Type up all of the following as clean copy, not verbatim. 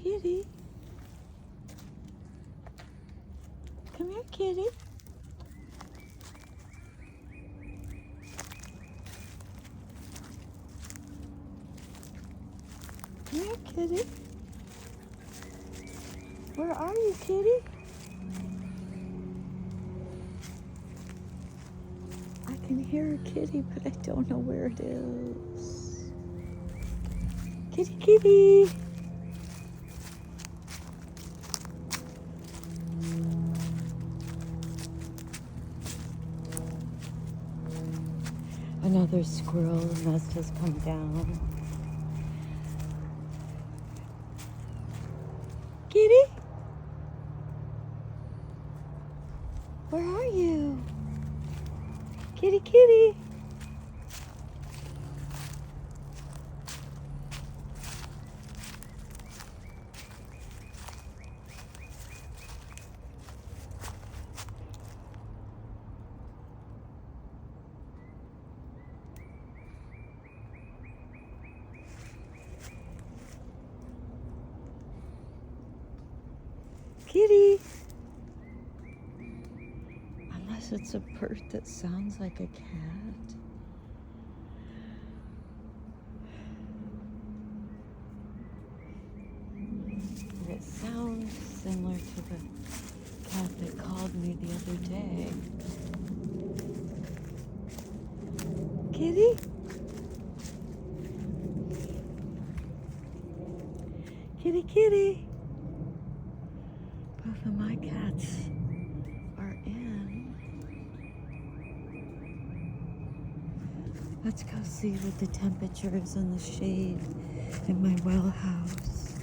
Kitty. Come here, kitty. Come here, kitty. Where are you, kitty? I can hear a kitty, but I don't know where it is. Kitty, kitty. Another squirrel nest has come down. Kitty? Where are you? Kitty, kitty. Kitty. Unless it's a bird that sounds like a cat. It sounds similar to the cat that called me the other day. Kitty? Kitty, kitty. Both of my cats are in. Let's go see what the temperature is in the shade in my well house.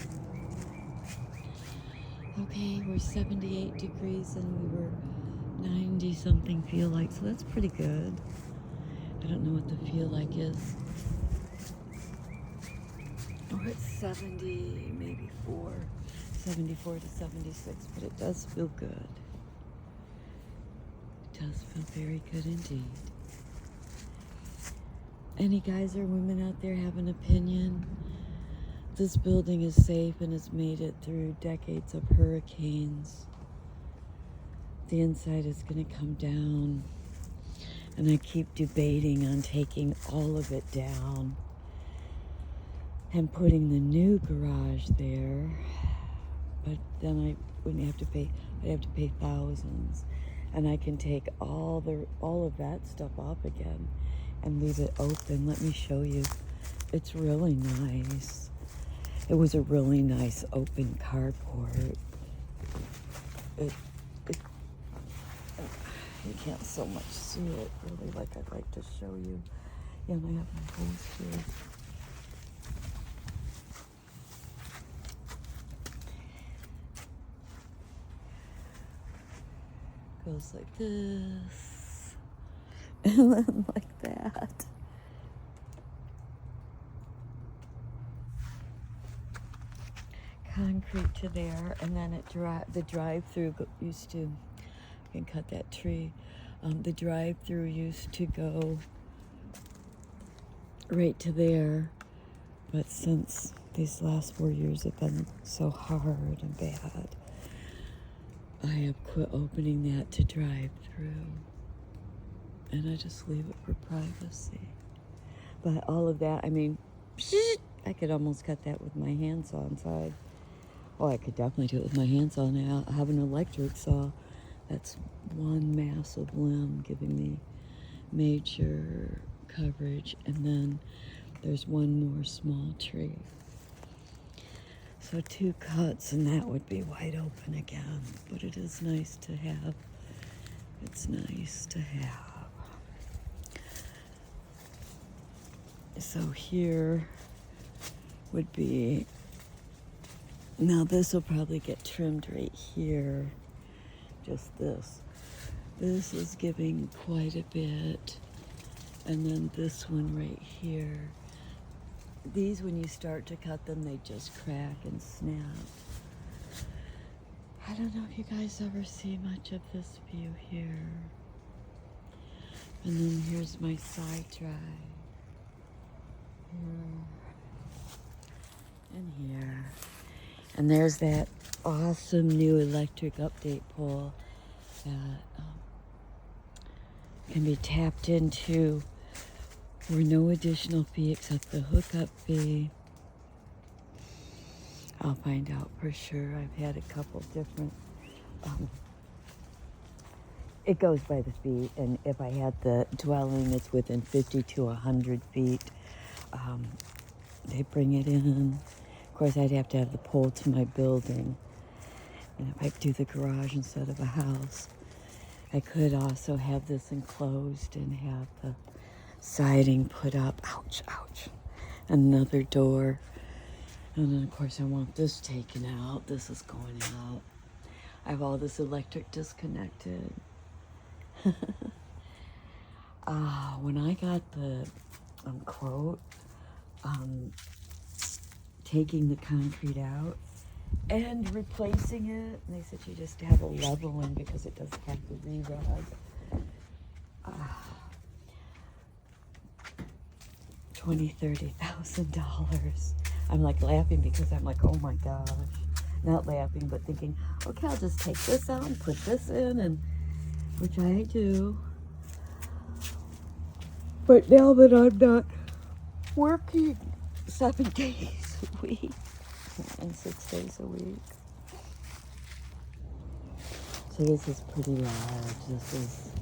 Okay, we're 78 degrees and we were 90 something feel like, so that's pretty good. I don't know what the feel like is. Oh, it's 70, maybe 74 to 76, but it does feel good. It does feel very good indeed. Any guys or women out there have an opinion? This building is safe and has made it through decades of hurricanes. The inside is going to come down, and I keep debating on taking all of it down and putting the new garage there, but then I wouldn't have to pay. I'd have to pay thousands, and I can take all of that stuff off again and leave it open. Let me show you. It's really nice. It was a really nice open carport. You can't so much see it really like I'd like to show you. Yeah, and I have my hose here. Goes like this, and then like that. Concrete to there, and then the drive-through used to, I can cut that tree, the drive-through used to go right to there, but since these last 4 years have been so hard and bad, I have quit opening that to drive through, and I just leave it for privacy. But all of that, I mean, I could almost cut that with my handsaw inside. Well, I could definitely do it with my handsaw now. I have an electric saw. That's one massive limb giving me major coverage, and then there's one more small tree. So 2 cuts and that would be wide open again, but it is nice to have. It's nice to have. So here would be, now this will probably get trimmed right here, just this. This is giving quite a bit, and then this one right here. These, when you start to cut them, they just crack and snap. I don't know if you guys ever see much of this view here. And then here's my side drive. Here and here. And there's that awesome new electric update pole that can be tapped into for no additional fee except the hookup fee. I'll find out for sure. I've had a couple different, it goes by the feet, and if I had the dwelling, it's within 50 to 100 feet. They bring it in. Of course, I'd have to have the pole to my building. And if I do the garage instead of a house, I could also have this enclosed and have the siding put up. Ouch, ouch. Another door. And then, of course, I want this taken out. This is going out. I have all this electric disconnected. When I got the quote, taking the concrete out and replacing it, and they said you just have a leveling because it doesn't have the re-rod. $20,000-$30,000. I'm like laughing because I'm like, oh my gosh. Not laughing, but thinking, okay, I'll just take this out and put this in, and which I do. But now that I'm not working 7 days a week and 6 days a week. So this is pretty large. This is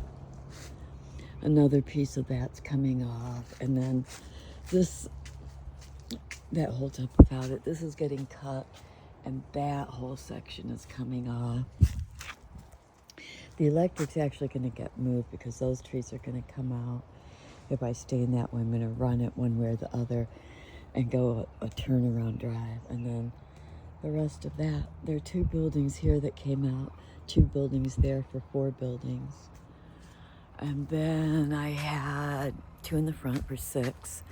another piece of that's coming off. And then this, that holds up without it. This is getting cut, and that whole section is coming off. The electric's actually going to get moved because those trees are going to come out. If I stay in that one, I'm going to run it one way or the other and go a turnaround drive. And then the rest of that, there are 2 buildings here that came out, 2 buildings there for 4 buildings. And then I had 2 in the front for 6.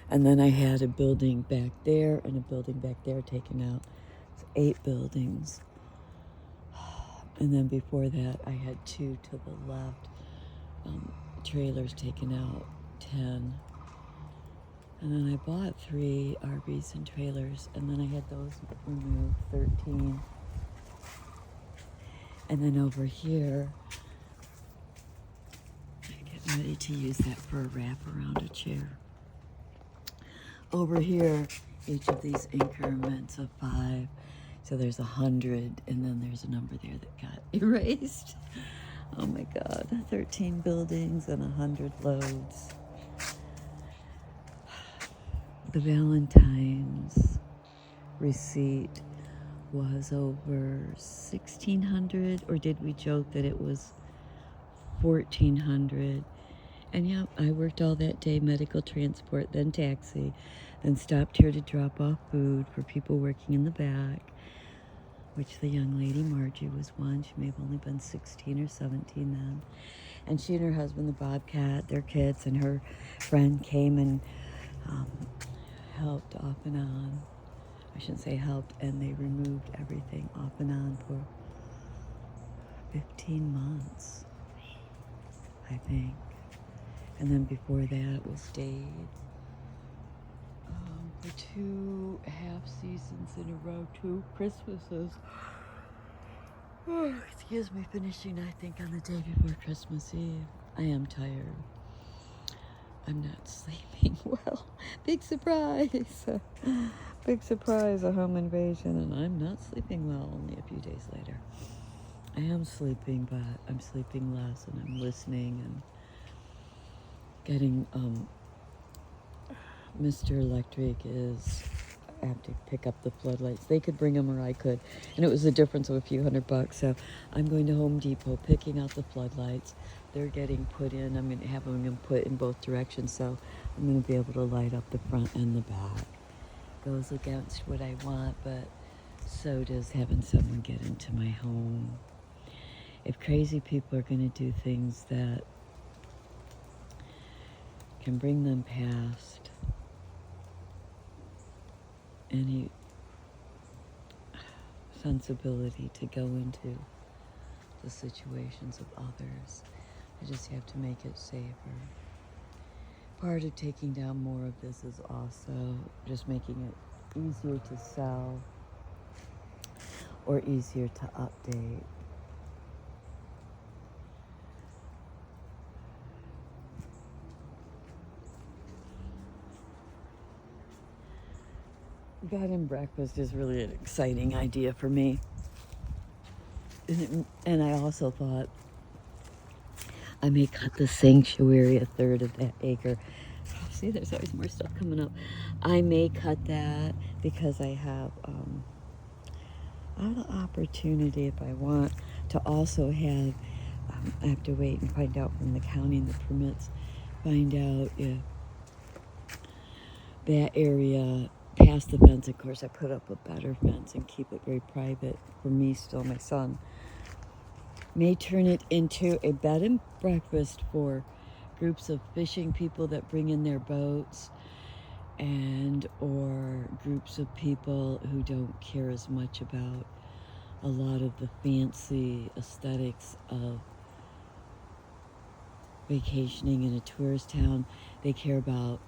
And then I had a building back there and a building back there taken out. It's 8 buildings. And then before that, I had 2 to the left, trailers taken out, 10. And then I bought 3 RVs and trailers, and then I had those removed, 13. And then over here, I'm getting ready to use that for a wrap around a chair. Over here, each of these increments of 5. So there's 100, and then there's a number there that got erased. Oh my God, 13 buildings and 100 loads. The Valentine's receipt was over 1,600, or did we joke that it was 1,400? And yeah, I worked all that day, medical transport, then taxi, then stopped here to drop off food for people working in the back, which the young lady, Margie, was one. She may have only been 16 or 17 then. And she and her husband, the Bobcat, their kids, and her friend came and helped off and on. I shouldn't say helped, and they removed everything off and on for 15 months, I think. And then before that was stayed for 2 half seasons in a row, 2 Christmases. Oh, excuse me, finishing, I think, on the day before Christmas Eve. I am tired. I'm not sleeping well. Big surprise. Big surprise, a home invasion, and I'm not sleeping well only a few days later. I am sleeping, but I'm sleeping less, and I'm listening and getting, Mr. Electric is, I have to pick up the floodlights. They could bring them or I could, and it was a difference of a few $100. So I'm going to Home Depot, picking out the floodlights. They're getting put in. I'm going to have them put in both directions, so I'm going to be able to light up the front and the back. Goes against what I want, but so does having someone get into my home. If crazy people are going to do things that can bring them past any sensibility to go into the situations of others, I just have to make it safer. Part of taking down more of this is also just making it easier to sell or easier to update. Bed and breakfast is really an exciting idea for me. And I also thought I may cut the sanctuary a third of that acre. See, there's always more stuff coming up. I may cut that because I have the opportunity, if I want, to also have, I have to wait and find out from the county and the permits, find out if that area past the fence, of course, I put up a better fence and keep it very private for me, still my son, may turn it into a bed and breakfast for groups of fishing people that bring in their boats, and or groups of people who don't care as much about a lot of the fancy aesthetics of vacationing in a tourist town. They care about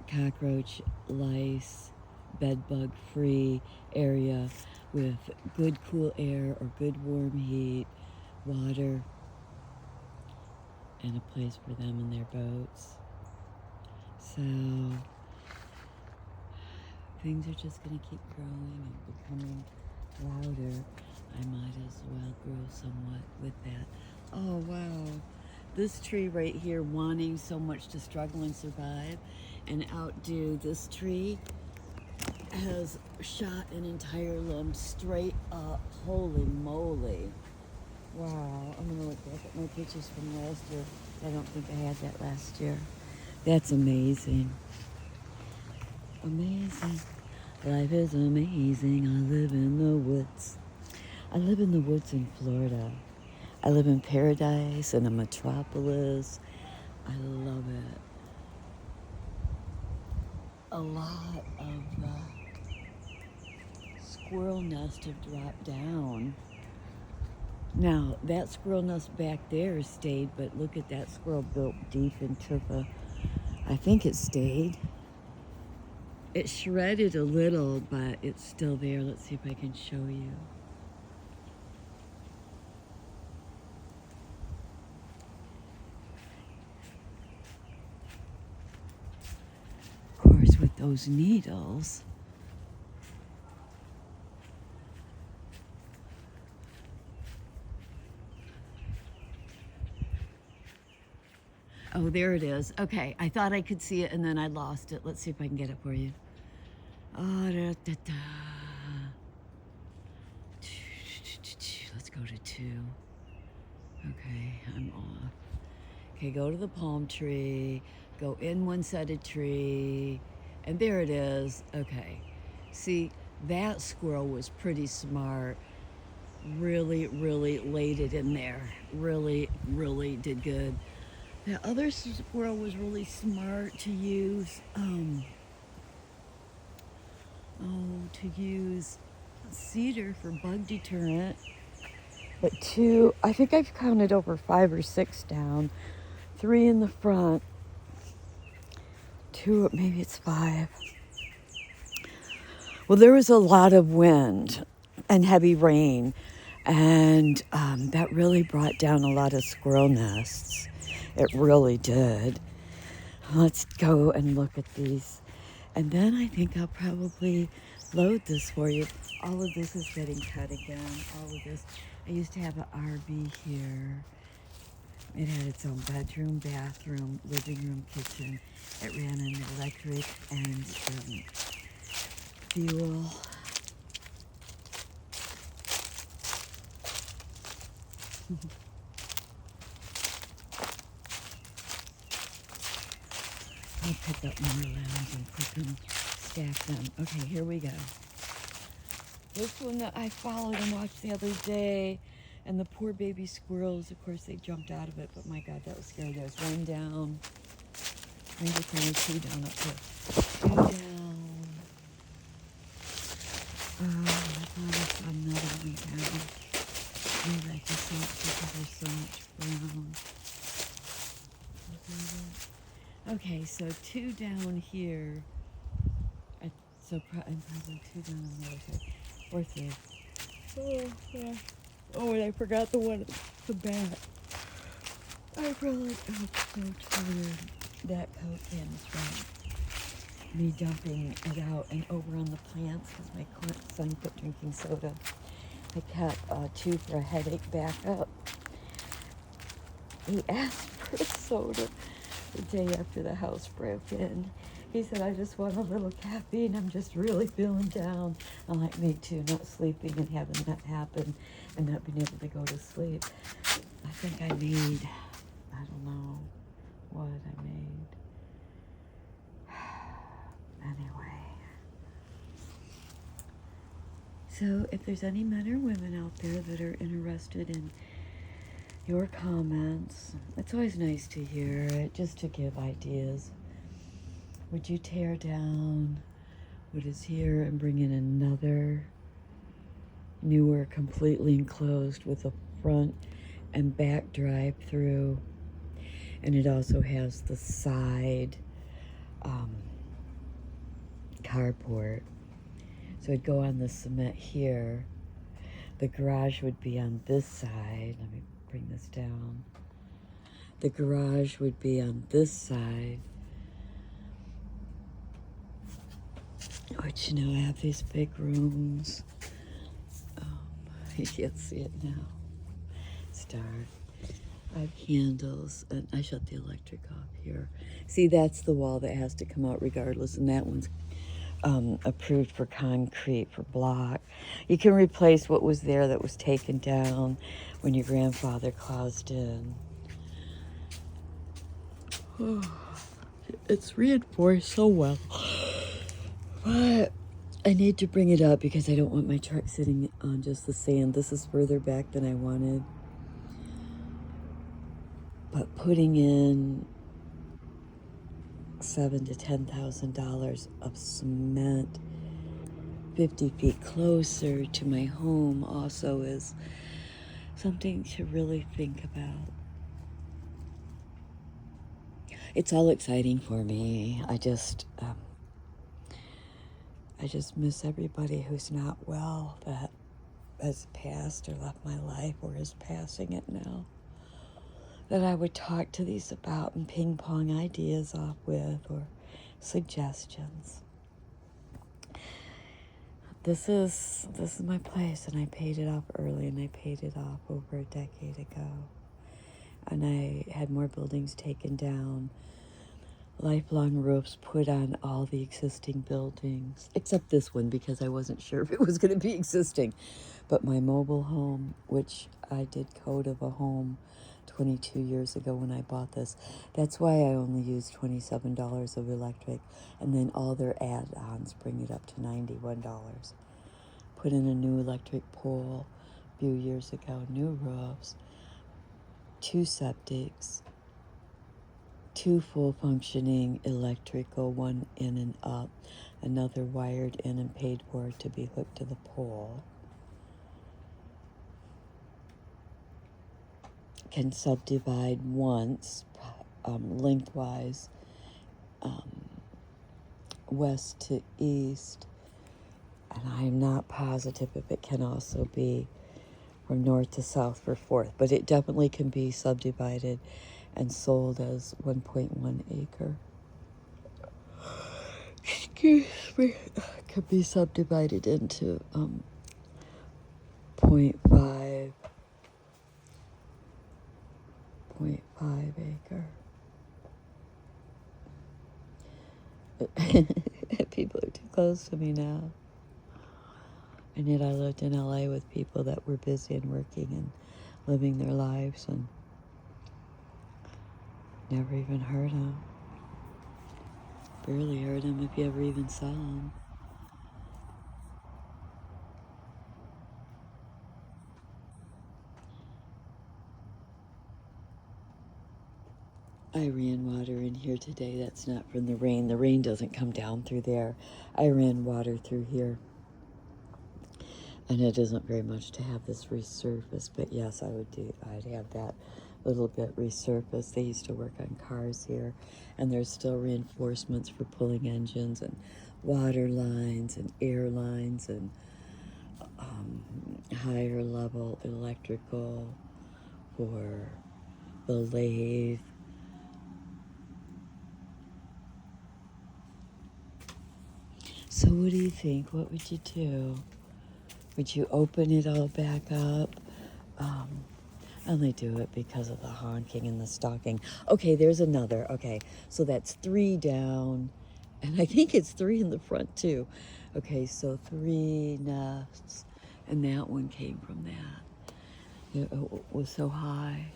cockroach, lice, bed bug free area with good cool air or good warm heat, water, and a place for them and their boats. So things are just going to keep growing and becoming louder. I might as well grow somewhat with that. Oh, wow. This tree right here, wanting so much to struggle and survive and outdo this tree, has shot an entire limb straight up. Holy moly. Wow. I'm going to look back at my pictures from last year. I don't think I had that last year. That's amazing. Amazing. Life is amazing. I live in the woods. I live in the woods in Florida. I live in paradise, in a metropolis. I love it. A lot of the squirrel nests have dropped down. Now, that squirrel nest back there stayed, but look at that squirrel built deep into the, I think it stayed. It shredded a little, but it's still there. Let's see if I can show you. Of course, with those needles. Oh, there it is. Okay, I thought I could see it and then I lost it. Let's see if I can get it for you. Oh, da, da, da. Let's go to 2. Okay, I'm off. Okay, go to the palm tree, go in one-sided tree, and there it is. Okay, see, that squirrel was pretty smart. Really, really laid it in there. Really, really did good. The other squirrel was really smart to use, to use cedar for bug deterrent. But 2, I think I've counted over 5 or 6 down. 3 in the front. 2, maybe it's 5. Well, there was a lot of wind and heavy rain, and that really brought down a lot of squirrel nests. It really did. Let's go and look at these. And then I think I'll probably load this for you. All of this is getting cut again. All of this. I used to have an RV here. It had its own bedroom, bathroom, living room, kitchen. It ran on electric and fuel. I'll pick up more limbs and put them, stack them. Okay, here we go. This one that I followed and watched the other day, and the poor baby squirrels, of course, they jumped out of it, but my God, that was scary. There's 1 down. I think it's only 2 down up here. 2 down. I thought I saw another one down. Maybe I can see it because there's so much brown. Okay, so 2 down here. So I'm probably 2 down on the other side. Or 3. Oh, yeah. Oh, and I forgot the one at the back. I probably got so tired. That Coke can is from me dumping it out and over on the plants because my son quit drinking soda. I kept 2 for a headache backup. He asked for a soda the day after the house broke in. He said, I just want a little caffeine. I'm just really feeling down. I'm like, me too, not sleeping and having that happen and not being able to go to sleep. I think I made, I don't know what I made. Anyway. So if there's any men or women out there that are interested in your comments, it's always nice to hear it, just to give ideas. Would you tear down what is here and bring in another newer, completely enclosed with a front and back drive-through? And it also has the side carport. So it'd go on the cement here. The garage would be on this side. Let me bring this down. The garage would be on this side. Which, you know, I have these big rooms. You can't see it now. It's dark. I have candles, and I shut the electric off here. See, that's the wall that has to come out regardless, and that one's approved for concrete, for block. You can replace what was there that was taken down when your grandfather closed in. It's reinforced so well. But I need to bring it up because I don't want my truck sitting on just the sand. This is further back than I wanted. But putting in $7,000 to $10,000 of cement 50 feet closer to my home also is something to really think about. It's all exciting for me. I just miss everybody who's not well that has passed or left my life or is passing it now, that I would talk to these about and ping pong ideas off with or suggestions. This is my place, and I paid it off early, and I paid it off over a decade ago. And I had more buildings taken down, lifelong roofs put on all the existing buildings, except this one because I wasn't sure if it was going to be existing. But my mobile home, which I did code of a home 22 years ago when I bought this, that's why I only used $27 of electric, and then all their add-ons bring it up to $91. Put in a new electric pole a few years ago, new roofs, 2 septics, 2 full functioning electrical, 1 in and up, another wired in and paid for to be hooked to the pole. Can subdivide once, lengthwise, west to east, and I'm not positive if it can also be from north to south for fourth, but it definitely can be subdivided and sold as 1.1 acre. Excuse me. Could be subdivided into 0.5 acre. People are too close to me now. And yet I lived in LA with people that were busy and working and living their lives and never even heard them. Barely heard them if you ever even saw them. I ran water in here today. That's not from the rain. The rain doesn't come down through there. I ran water through here. And it isn't very much to have this resurfaced, but yes, I'd have that a little bit resurfaced. They used to work on cars here, and there's still reinforcements for pulling engines and water lines and air lines and higher level electrical for the lathe. So what do you think? What would you do? Would you open it all back up? I only do it because of the honking and the stalking. Okay, there's another. Okay, so that's 3 down, and I think it's 3 in the front too. Okay, so 3 nests, and that one came from that. It was so high.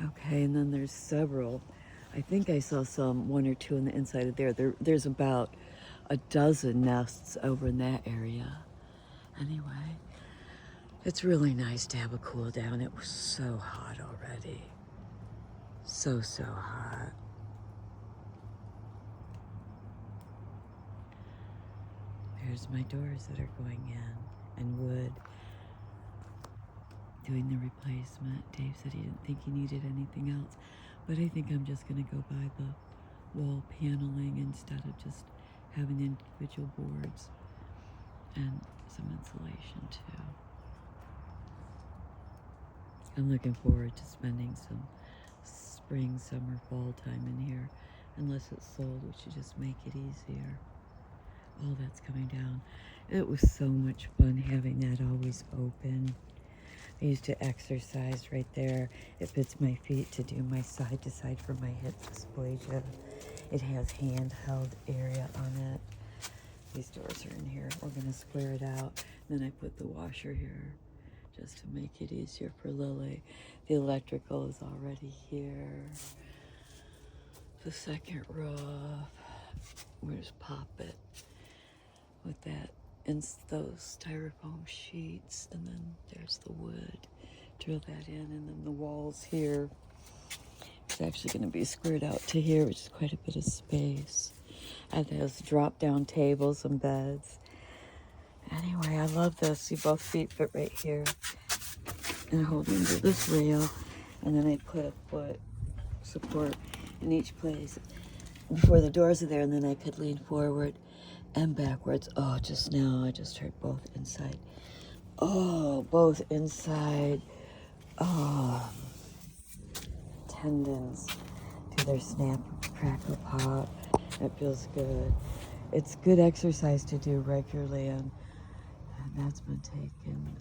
Okay, and then there's several. I think I saw some, 1 or 2 on the inside of there's about a dozen nests over in that area. Anyway, it's really nice to have a cool down. It was so hot already. So hot. There's my doors that are going in, and wood. Doing the replacement. Dave said he didn't think he needed anything else, but I think I'm just gonna go buy the wall paneling instead of just having individual boards, and some insulation too. I'm looking forward to spending some spring, summer, fall time in here, unless it's sold, which should just make it easier. All that's coming down. It was so much fun having that always open. I used to exercise right there. It fits my feet to do my side to side for my hip dysplasia. It has handheld area on it. These doors are in here. We're gonna square it out. Then I put the washer here just to make it easier for Lily. The electrical is already here. The second roof, we'll just pop it with that and those styrofoam sheets, and then there's the wood. Drill that in, and then the walls here. It's actually going to be squared out to here, which is quite a bit of space. And there's drop-down tables and beds. Anyway, I love this. See, both feet fit right here. And I hold into this rail, and then I put a foot support in each place before the doors are there, and then I could lean forward and backwards. Oh, just now I just heard both inside. Oh, both inside. Oh, tendons do their snap, crackle, pop. It feels good. It's good exercise to do regularly, and that's been taken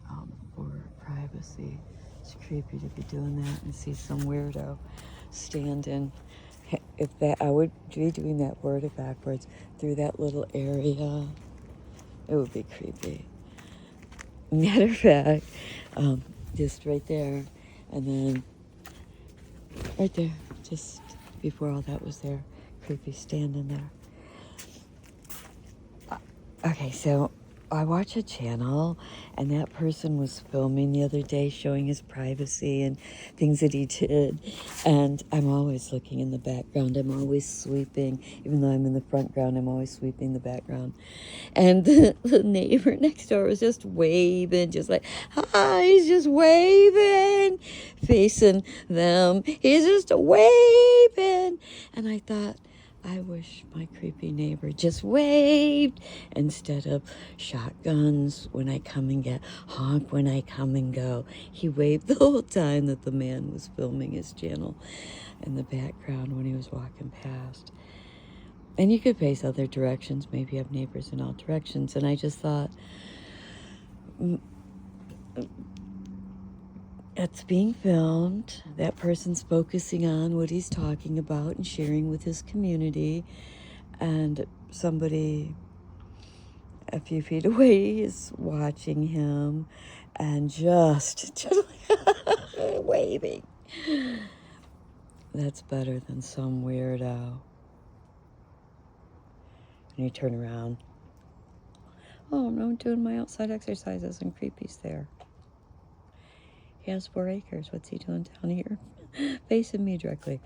for privacy. It's creepy to be doing that and see some weirdo standing. If that, I would be doing that forward or backwards through that little area. It would be creepy. Matter of fact, just right there, and then right there, just before all that was there, creepy standing there. Okay, so I watch a channel, and that person was filming the other day, showing his privacy and things that he did. And I'm always looking in the background. I'm always sweeping. Even though I'm in the front ground, I'm always sweeping the background. And the neighbor next door was just waving, just like, hi, he's just waving, facing them. He's just waving. And I thought, I wish my creepy neighbor just waved instead of shotguns when I come and get, honk when I come and go. He waved the whole time that the man was filming his channel in the background when he was walking past. And you could face other directions, maybe have neighbors in all directions. And I just thought, it's being filmed. That person's focusing on what he's talking about and sharing with his community. And somebody a few feet away is watching him and just waving. That's better than some weirdo. And you turn around. Oh, no, I'm doing my outside exercises and creepy's there. He has 4 acres. What's he doing down here? Facing me directly.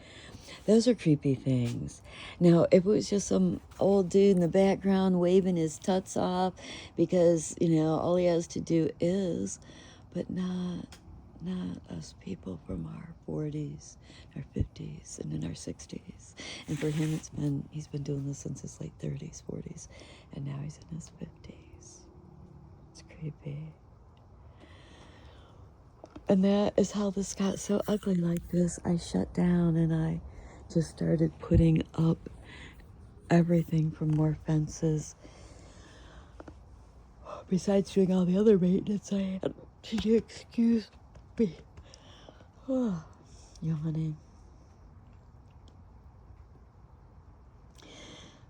Those are creepy things. Now, if it was just some old dude in the background waving his tuts off because, all he has to do is, but not not us people from our 40s, our 50s, and in our 60s. And for him, he's been doing this since his late 30s, 40s, and now he's in his 50s. It's creepy. And that is how this got so ugly like this. I shut down and I just started putting up everything from more fences. Besides doing all the other maintenance I had to do, excuse me. Oh, yawning.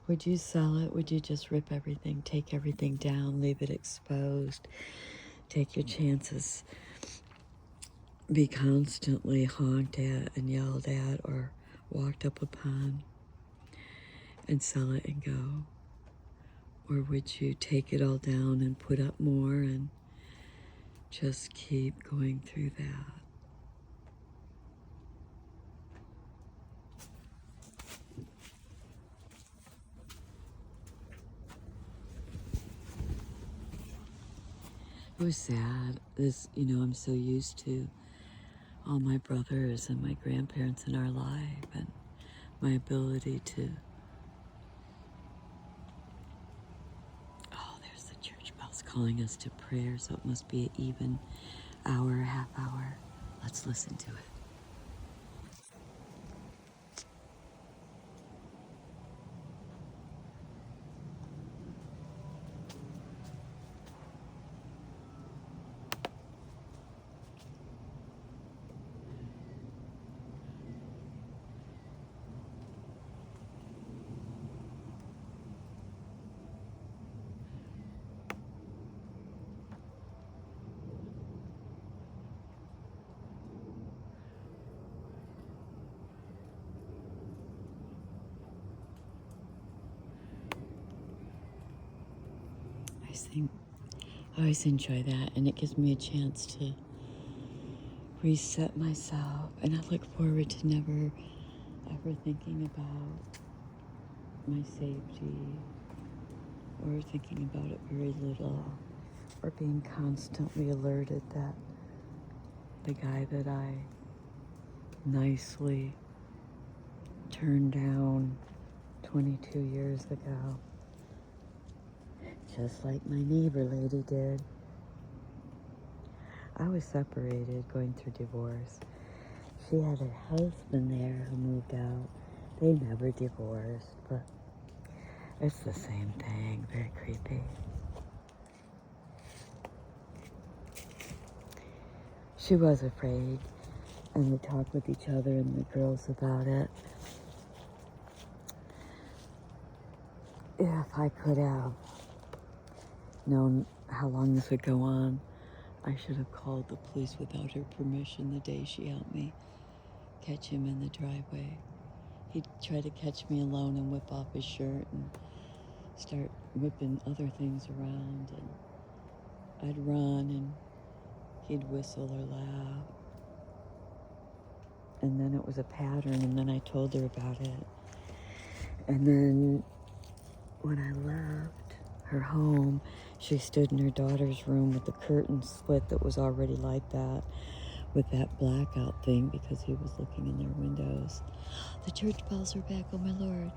Would you sell it? Would you just rip everything, take everything down, leave it exposed, take your chances, be constantly honked at and yelled at or walked up upon, and sell it and go? Or would you take it all down and put up more and just keep going through that? It was sad. I'm so used to all my brothers and my grandparents in our life and my ability to... Oh, there's the church bells calling us to prayer, so it must be an even hour, half hour. Let's listen to it. I always enjoy that, and it gives me a chance to reset myself, and I look forward to never ever thinking about my safety or thinking about it very little or being constantly alerted that the guy that I nicely turned down 22 years ago, just like my neighbor lady did. I was separated, going through divorce. She had her husband there who moved out. They never divorced, but it's the same thing. Very creepy. She was afraid, and we talked with each other and the girls about it. If I could have known how long this would go on, I should have called the police without her permission the day she helped me catch him in the driveway. He'd try to catch me alone and whip off his shirt and start whipping other things around, and I'd run and he'd whistle or laugh. And then it was a pattern, and then I told her about it. And then when I left her home, she stood in her daughter's room with the curtain split that was already like that, with that blackout thing because he was looking in their windows. The church bells are back, oh my Lord.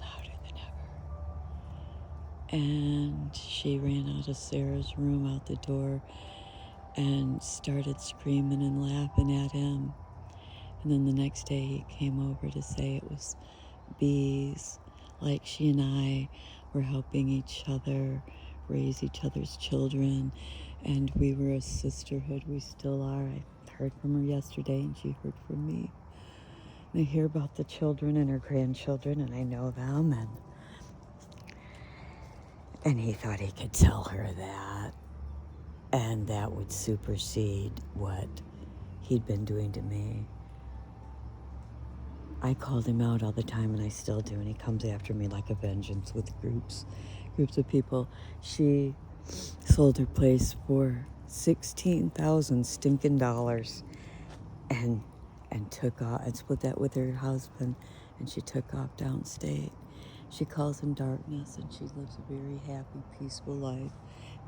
Louder than ever. And she ran out of Sarah's room, out the door, and started screaming and laughing at him. And then the next day he came over to say it was bees, like she and I were helping each other raise each other's children, and we were a sisterhood. We still are. I heard from her yesterday, and she heard from me. And I hear about the children and her grandchildren, and I know them, and he thought he could tell her that, and that would supersede what he'd been doing to me. I called him out all the time, and I still do, and he comes after me like a vengeance with groups of people. She sold her place for $16,000 stinking dollars, and took off and split that with her husband, and she took off downstate. She calls him Darkness, and she lives a very happy, peaceful life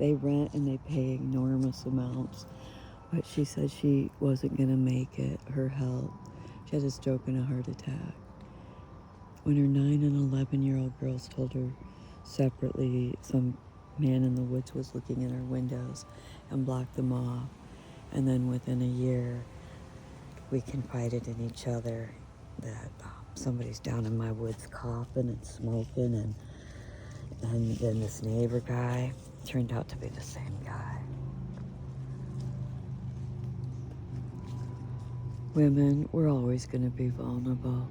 They rent and they pay enormous amounts. But she said she wasn't going to make it, her health. She had a stroke and a heart attack. When her 9 and 11-year-old girls told her separately some man in the woods was looking in her windows and blocked them off. And then within a year, we confided in each other that somebody's down in my woods coughing and smoking, and then this neighbor guy turned out to be the same guy. Women, we're always going to be vulnerable.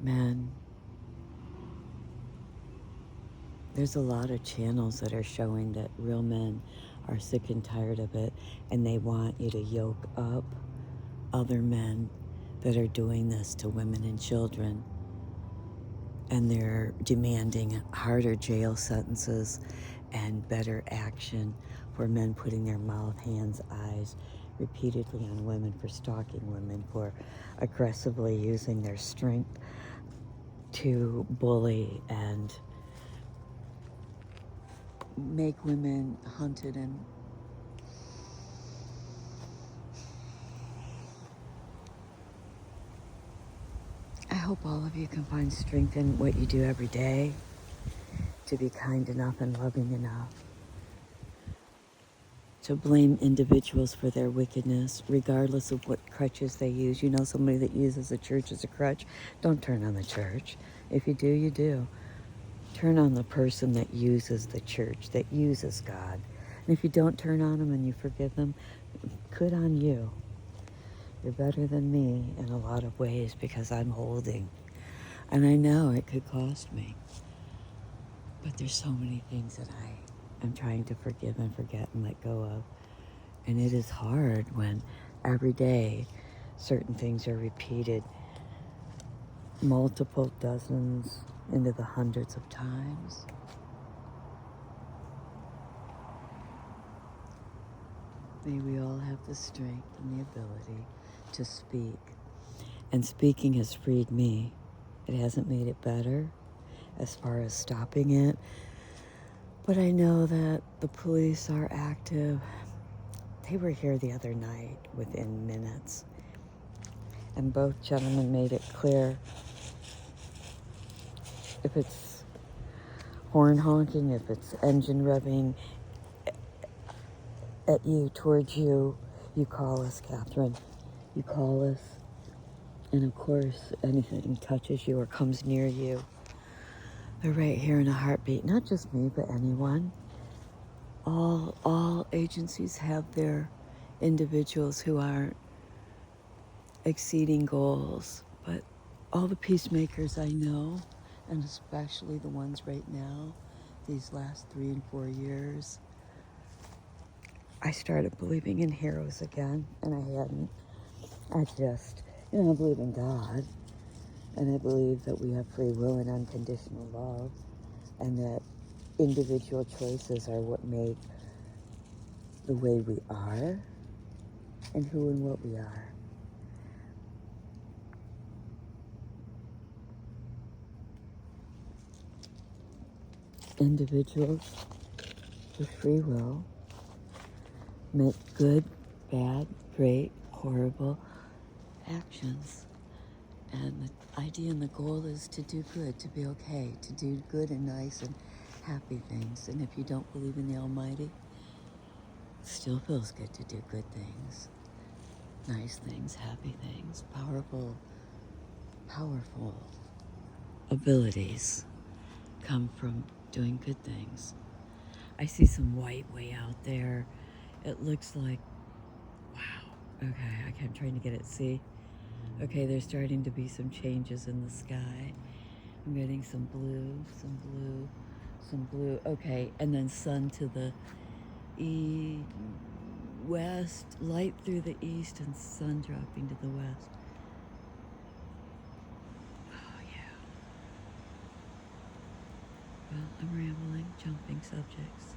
Men, there's a lot of channels that are showing that real men are sick and tired of it, and they want you to yoke up other men that are doing this to women and children. And they're demanding harder jail sentences and better action for men putting their mouth, hands, eyes repeatedly on women, for stalking women, for aggressively using their strength to bully and make women hunted. And I hope all of you can find strength in what you do every day to be kind enough and loving enough to blame individuals for their wickedness, regardless of what crutches they use. You know, somebody that uses the church as a crutch, don't turn on the church. If you do, you do. Turn on the person that uses the church, that uses God. And if you don't turn on them and you forgive them, good on you. You're better than me in a lot of ways because I'm holding. And I know it could cost me. But there's so many things that I'm trying to forgive and forget and let go of. And it is hard when every day certain things are repeated multiple dozens into the hundreds of times. May we all have the strength and the ability to speak. And speaking has freed me. It hasn't made it better as far as stopping it. But I know that the police are active. They were here the other night within minutes. And both gentlemen made it clear, if it's horn honking, if it's engine revving at you, towards you, you call us, Catherine. You call us. And of course, anything touches you or comes near you, they're right here in a heartbeat. Not just me, but anyone. All agencies have their individuals who aren't exceeding goals, but all the peacemakers I know, and especially the ones right now, these last 3 and 4 years, I started believing in heroes again, and I hadn't. I just, I believe in God, and I believe that we have free will and unconditional love, and that individual choices are what make the way we are and who and what we are. Individuals with free will make good, bad, great, horrible actions. And the idea and the goal is to do good, to be okay, to do good and nice and happy things. And if you don't believe in the Almighty, it still feels good to do good things, nice things, happy things, powerful abilities come from doing good things. I see some white way out there. It looks like, wow, okay, I'm trying to get it, see? Okay, there's starting to be some changes in the sky. I'm getting some blue, some blue, some blue. Okay, and then sun to the west, light through the east, and sun dropping to the west. Oh, yeah. Well, I'm rambling, jumping subjects.